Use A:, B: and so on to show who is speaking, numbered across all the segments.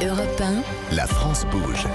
A: Europe 1,
B: La France bouge.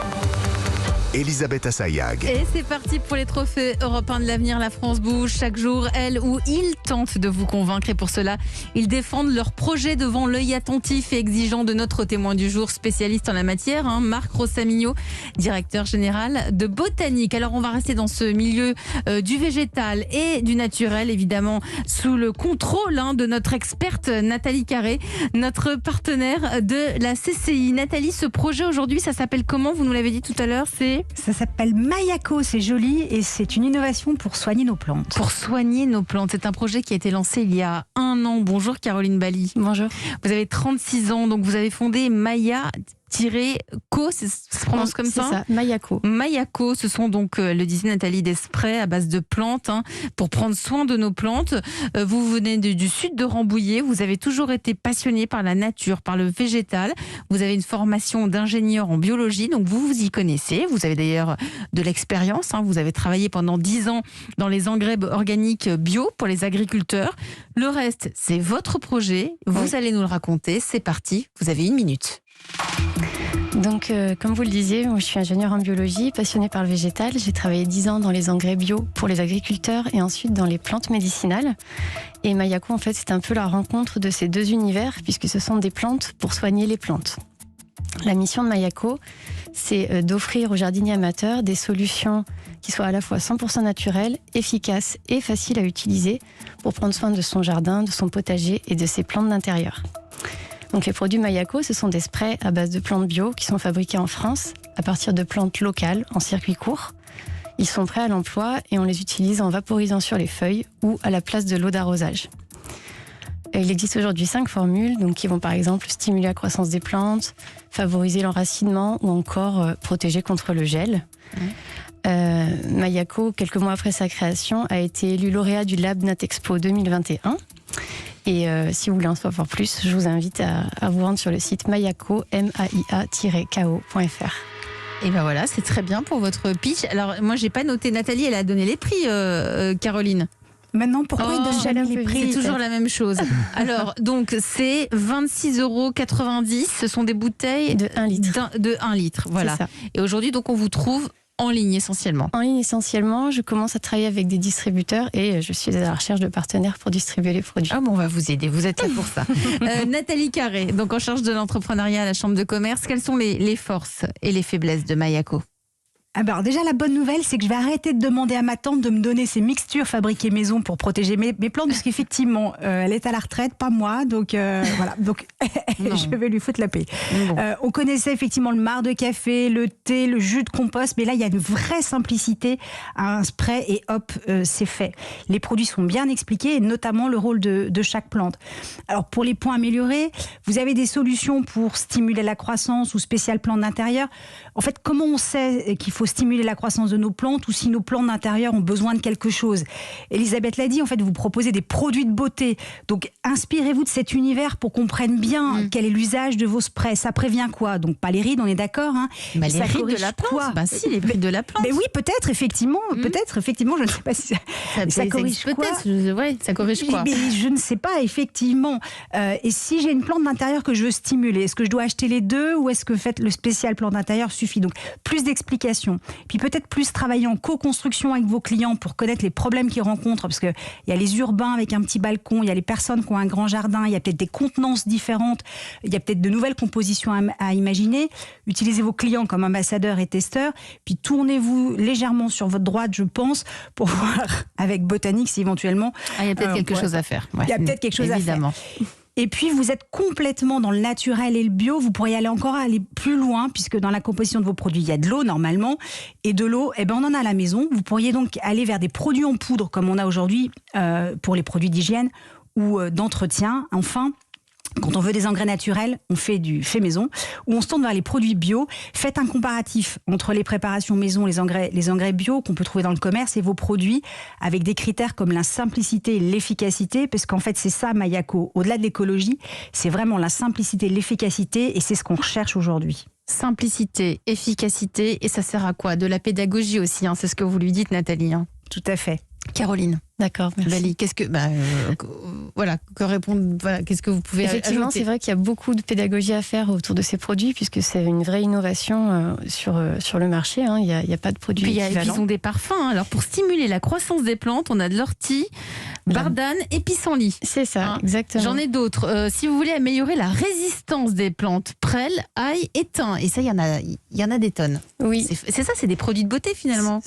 B: Elisabeth Assayag.
C: Et c'est parti pour les trophées européens de l'avenir. La France bouge. Chaque jour, elle ou il tente de vous convaincre. Et pour cela, ils défendent leur projet devant l'œil attentif et exigeant de notre témoin du jour, spécialiste en la matière, Marc Rossamigno, directeur général de Botanique. Alors, on va rester dans ce milieu du végétal et du naturel, évidemment, sous le contrôle de notre experte Nathalie Carré, notre partenaire de la CCI. Nathalie, ce projet aujourd'hui, ça s'appelle comment? Vous nous l'avez dit tout à l'heure,
D: Ça s'appelle Mayako, c'est joli et c'est une innovation pour soigner nos plantes.
C: Pour soigner nos plantes. C'est un projet qui a été lancé il y a 1 an. Bonjour Caroline Bali.
D: Bonjour.
C: Vous avez 36 ans, donc vous avez fondé Maya-Co, ça se prononce comme ça?
D: C'est ça, Mayako.
C: Mayako, ce sont donc, le disait Nathalie, des sprays à base de plantes pour prendre soin de nos plantes. Vous venez du sud de Rambouillet, vous avez toujours été passionné par la nature, par le végétal. Vous avez une formation d'ingénieur en biologie, donc vous vous y connaissez. Vous avez d'ailleurs de l'expérience. Vous avez travaillé pendant 10 ans dans les engrais organiques bio pour les agriculteurs. Le reste, c'est votre projet. Vous allez nous le raconter. C'est parti, vous avez 1 minute.
E: Donc, comme vous le disiez, moi, je suis ingénieure en biologie, passionnée par le végétal. J'ai travaillé 10 ans dans les engrais bio pour les agriculteurs et ensuite dans les plantes médicinales. Et Mayako, en fait, c'est un peu la rencontre de ces deux univers, puisque ce sont des plantes pour soigner les plantes. La mission de Mayako, c'est d'offrir aux jardiniers amateurs des solutions qui soient à la fois 100% naturelles, efficaces et faciles à utiliser pour prendre soin de son jardin, de son potager et de ses plantes d'intérieur. Donc les produits Mayako, ce sont des sprays à base de plantes bio qui sont fabriqués en France à partir de plantes locales en circuit court. Ils sont prêts à l'emploi et on les utilise en vaporisant sur les feuilles ou à la place de l'eau d'arrosage. Il existe aujourd'hui 5 formules donc, qui vont par exemple stimuler la croissance des plantes, favoriser l'enracinement ou encore protéger contre le gel. Mayako, quelques mois après sa création, a été élu lauréat du Lab Natexpo 2021. Et si vous voulez en savoir plus, je vous invite à vous rendre sur le site mayako, maia-ko.fr.
C: Et ben voilà, c'est très bien pour votre pitch. Alors moi, j'ai pas noté. Nathalie, elle a donné les prix, Caroline.
D: Maintenant, pourquoi ils donnent jamais les prix?
C: C'est toujours la même chose. Alors, donc, c'est 26,90 €. Ce sont des bouteilles
E: de 1 litre.
C: De 1 litre, voilà.
E: C'est ça.
C: Et aujourd'hui, donc, on vous trouve en ligne essentiellement.
E: En ligne essentiellement, je commence à travailler avec des distributeurs et je suis à la recherche de partenaires pour distribuer les produits.
C: Ah bon, on va vous aider, vous êtes là pour ça. Nathalie Carré, donc en charge de l'entrepreneuriat à la Chambre de commerce, quelles sont les forces et les faiblesses de Mayako?
D: Alors déjà, la bonne nouvelle, c'est que je vais arrêter de demander à ma tante de me donner ces mixtures fabriquées maison pour protéger mes plantes, parce qu'effectivement, elle est à la retraite, pas moi, donc voilà, donc je vais lui foutre la paix.
C: Bon.
D: On connaissait effectivement le marc de café, le thé, le jus de compost, mais là, il y a une vraie simplicité à un spray et hop, c'est fait. Les produits sont bien expliqués, et notamment le rôle de chaque plante. Alors pour les points améliorés, vous avez des solutions pour stimuler la croissance ou spéciales plantes d'intérieur. En fait, comment on sait qu'il faut stimuler la croissance de nos plantes ou si nos plantes d'intérieur ont besoin de quelque chose? Elisabeth l'a dit, en fait, vous proposez des produits de beauté. Donc, inspirez-vous de cet univers pour qu'on comprenne bien quel est l'usage de vos sprays. Ça prévient quoi? Donc, pas les rides, on est d'accord,
C: Les
D: ça
C: rides de
D: corrige
C: la plante.
D: quoi?
C: Si, les rides de la plante.
D: Mais oui, peut-être, effectivement, je ne sais pas si ça corrige quoi.
C: Ça corrige quoi?
D: Mais je ne sais pas, effectivement. Et si j'ai une plante d'intérieur que je veux stimuler, est-ce que je dois acheter les deux ou est-ce que le spécial plante d'intérieur suffit? Donc, plus d'explications. Puis peut-être plus travailler en co-construction avec vos clients pour connaître les problèmes qu'ils rencontrent, parce qu'il y a les urbains avec un petit balcon, il y a les personnes qui ont un grand jardin, il y a peut-être des contenances différentes, il y a peut-être de nouvelles compositions à imaginer. Utilisez vos clients comme ambassadeurs et testeurs, puis tournez-vous légèrement sur votre droite, je pense, pour voir avec Botanique si éventuellement...
C: Il y a peut-être quelque chose à faire.
D: Il y a peut-être quelque chose
C: évidemment.
D: à faire. Et puis, vous êtes complètement dans le naturel et le bio. Vous pourriez aller plus loin, puisque dans la composition de vos produits, il y a de l'eau normalement. Et de l'eau, on en a à la maison. Vous pourriez donc aller vers des produits en poudre, comme on a aujourd'hui pour les produits d'hygiène ou d'entretien. Enfin, quand on veut des engrais naturels, on fait du fait maison, ou on se tourne vers les produits bio. Faites un comparatif entre les préparations maison, les engrais bio qu'on peut trouver dans le commerce et vos produits, avec des critères comme la simplicité et l'efficacité, parce qu'en fait c'est ça Mayako. Au-delà de l'écologie, c'est vraiment la simplicité, l'efficacité, et c'est ce qu'on recherche aujourd'hui.
C: Simplicité, efficacité, et ça sert à quoi? De la pédagogie aussi, c'est ce que vous lui dites, Nathalie.
D: Tout à fait.
C: Caroline
E: D'accord, merci.
C: Bali, qu'est-ce que qu'est-ce que vous pouvez
E: Effectivement,
C: ajouter?
E: c'est vrai qu'il y a beaucoup de pédagogie à faire autour de ces produits puisque c'est une vraie innovation sur le marché. Il n'y a pas de produit
C: Puis
E: équivalent.
C: ils ont des parfums. Alors pour stimuler la croissance des plantes, on a de l'ortie, bardane et pissenlit.
E: C'est ça,
C: Hein,
E: exactement.
C: J'en ai d'autres. Si vous voulez améliorer la résistance des plantes, prêle, ail et thym. Et ça, il y en a des tonnes.
E: Oui,
C: C'est ça, c'est des produits de beauté finalement.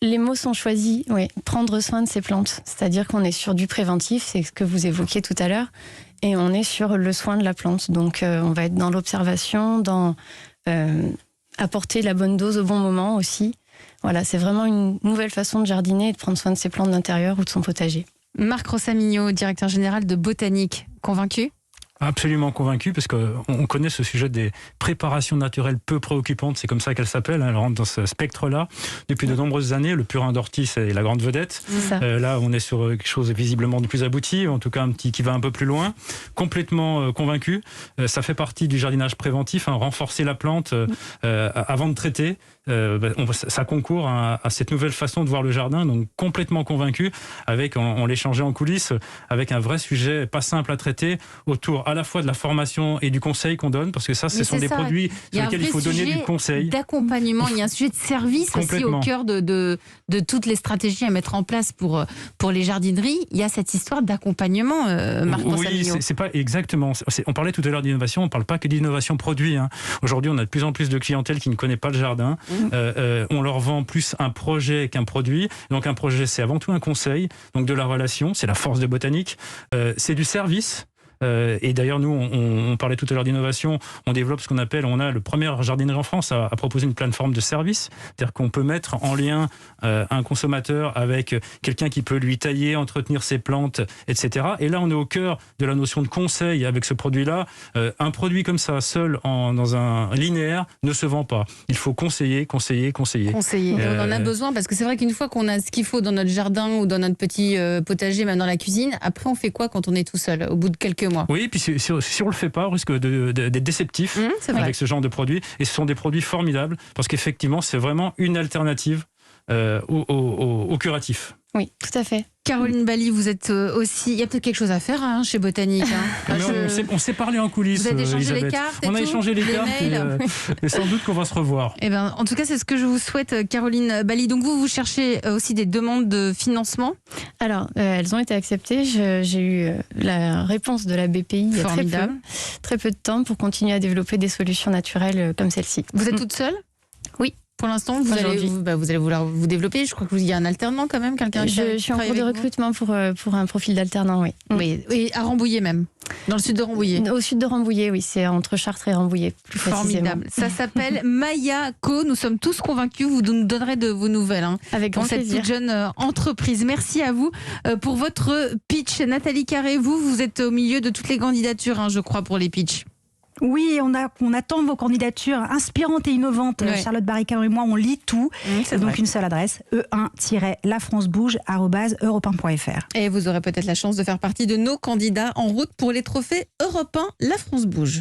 E: Les mots sont choisis, oui. Prendre soin de ces plantes. C'est-à-dire qu'on est sur du préventif, c'est ce que vous évoquiez tout à l'heure, et on est sur le soin de la plante. Donc on va être dans l'observation, dans apporter la bonne dose au bon moment aussi. Voilà, c'est vraiment une nouvelle façon de jardiner et de prendre soin de ses plantes d'intérieur ou de son potager.
C: Marc Rossamigno, directeur général de Botanique, convaincu?
A: Absolument convaincu, parce qu'on connaît ce sujet des préparations naturelles peu préoccupantes, c'est comme ça qu'elles s'appellent, elles rentrent dans ce spectre-là. Depuis de nombreuses années, le purin d'ortie, c'est la grande vedette. Là, on est sur quelque chose visiblement de plus abouti, en tout cas un petit qui va un peu plus loin. Complètement convaincu. Ça fait partie du jardinage préventif, renforcer la plante avant de traiter. Ça concourt à cette nouvelle façon de voir le jardin, donc complètement convaincu, avec, on l'échangeait en coulisses, avec un vrai sujet pas simple à traiter, autour à la fois de la formation et du conseil qu'on donne, parce que ça, ce sont des produits sur lesquels il faut donner du conseil.
C: D'accompagnement, il y a un sujet de service aussi au cœur de toutes les stratégies à mettre en place pour les jardineries. Il y a cette histoire d'accompagnement, Marc Rossamigno.
A: Oui, c'est pas exactement. On parlait tout à l'heure d'innovation, on ne parle pas que d'innovation produit. Aujourd'hui, on a de plus en plus de clientèle qui ne connaît pas le jardin. On leur vend plus un projet qu'un produit. Donc un projet, c'est avant tout un conseil, donc de la relation, c'est la force de Botanique. C'est du service. Et d'ailleurs, nous, on parlait tout à l'heure d'innovation, on développe ce qu'on appelle, on a le premier jardinerie en France à proposer une plateforme de service, c'est-à-dire qu'on peut mettre en lien un consommateur avec quelqu'un qui peut lui tailler, entretenir ses plantes, etc. Et là, on est au cœur de la notion de conseil avec ce produit-là. Un produit comme ça, seul dans un linéaire, ne se vend pas. Il faut conseiller.
C: Conseiller. On en a besoin parce que c'est vrai qu'une fois qu'on a ce qu'il faut dans notre jardin ou dans notre petit potager, même dans la cuisine, après on fait quoi quand on est tout seul au bout de quelques mois?
A: Oui, puis si on le fait pas, on risque d'être déceptif avec ce genre de produits. Et ce sont des produits formidables parce qu'effectivement, c'est vraiment une alternative au curatif.
E: Oui, tout à fait.
C: Caroline Bali, vous êtes aussi... Il y a peut-être quelque chose à faire chez Botanique.
A: On s'est parlé en coulisses.
C: Vous avez échangé
A: Elisabeth.
C: les cartes
A: On a échangé les cartes et sans doute qu'on va se revoir.
C: En tout cas, c'est ce que je vous souhaite, Caroline Bali. Donc vous cherchez aussi des demandes de financement?
E: Alors, elles ont été acceptées. J'ai eu la réponse de la BPI il y a très peu de temps pour continuer à développer des solutions naturelles comme celle-ci.
C: Vous êtes toute seule?
E: Oui.
C: Pour l'instant, vous allez vouloir vous développer. Je crois qu'il y a un alternant quand même, quelqu'un qui
E: Je suis en cours de recrutement pour un profil d'alternant, oui.
C: Et à Rambouillet même, dans le sud de Rambouillet.
E: Au sud de Rambouillet, oui, c'est entre Chartres et Rambouillet, plus
C: Formidable. Ça s'appelle Mayako. Nous sommes tous convaincus. Vous nous donnerez de vos nouvelles
E: avec grand plaisir.
C: Cette toute jeune entreprise. Merci à vous pour votre pitch. Nathalie Carré, vous êtes au milieu de toutes les candidatures, je crois, pour les pitchs.
D: Oui, on attend vos candidatures inspirantes et innovantes.
C: Ouais.
D: Charlotte Barricano et moi, on lit tout.
C: C'est
D: donc
C: vrai.
D: une seule adresse, e1-lafrancebouge@europe1.fr.
C: Et vous aurez peut-être la chance de faire partie de nos candidats en route pour les trophées Europe 1 La France Bouge.